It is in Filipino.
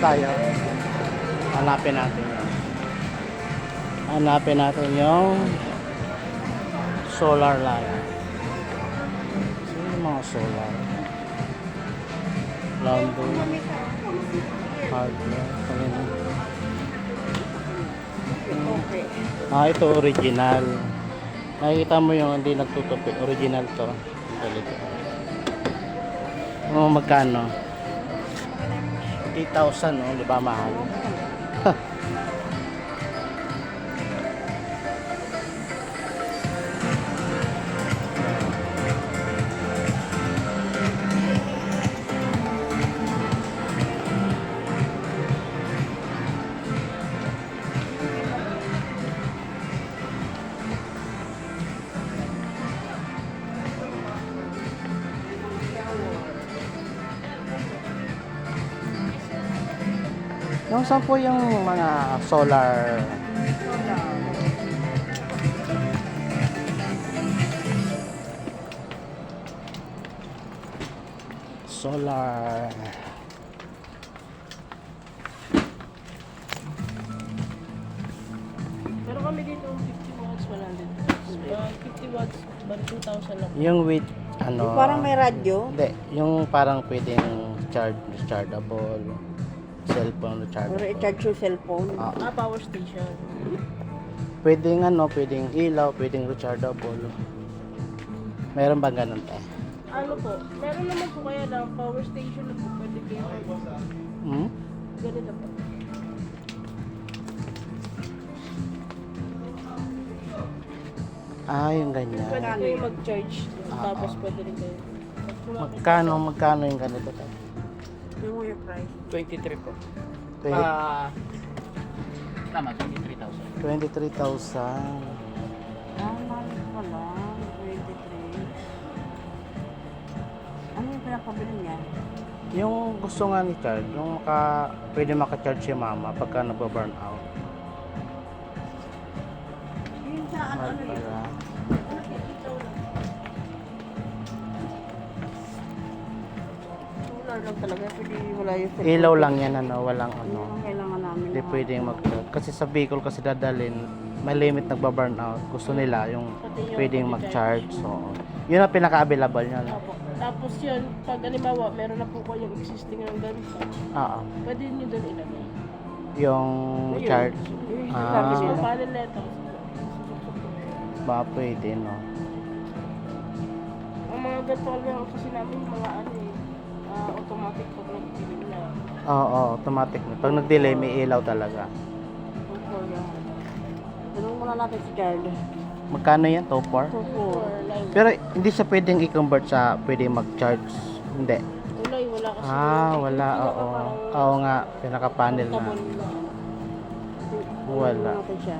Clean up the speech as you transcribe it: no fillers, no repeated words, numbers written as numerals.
tayo. Hanapin natin yun. Hanapin natin yung solar light. Sino yung mga solar? Laundry. Hardware. Ito original. Nakikita mo yung hindi nagtutupi. Original to. Ganito. Magkano? 8,000, no? Di ba mahal? Yung saan po yung mga solar? Solar. Pero kami dito 50 watts, 100. 50 watts, bali 2,000 lang. Yung with ano? Yung parang may radyo. Hindi, yung parang pwedeng rechargeable. Cellphone Or rechargeable. i-charge yung cellphone. Power station. Pwedeng ano, pwedeng ilaw, pwedeng rechargeable. Meron bang ganun tayo? Ano po, meron naman po kaya lang power station na po pwede kayo. Hmm? Ganito po. Yung ganyan. Pwede kayo mag-charge, tapos pwede rin kayo. Magkano yung ganito tayo? Yung yung price. 23 po. Tama, 23,000. 23,000. Mahal pala. 23. Ano yung pinapabili niya? Yung gusto nga ni Chard, yung pwede maka-charge si mama pagka nagba-burn out. Yung sa Mahal pala. solar lang talaga. Pwede wala yung cellphone. Ilaw lang yan, ano, walang ano. Yung kailangan namin. Hindi pwedeng mag-charge. Kasi sa Bicol kasi dadalhin, may limit nagba-burn out. Gusto nila yung pwedeng mag-charge. So, yun ang pinaka-available niya. No? Opo. Tapos yun, pag halimbawa, meron na po kayong existing ng ganito, Oo. pwede nyo doon ilagay. Yung charge. Tapos nila. yung panel na ito, Ba pwede, no? ang mga ganito lang kasi namin, mga ano automatic pag nag-delay na. Oo, automatic. Pag nag-delay, may ilaw talaga. Tanong muna natin si Chard. Magkano yan? 2.4? 2.4. Pero hindi siya pwedeng i-convert sa pwedeng mag-charge. Hindi. Wala kasi. Wala. Oo. Oo nga. Pinaka-panel na. Portable na. Wala. Tanong natin siya.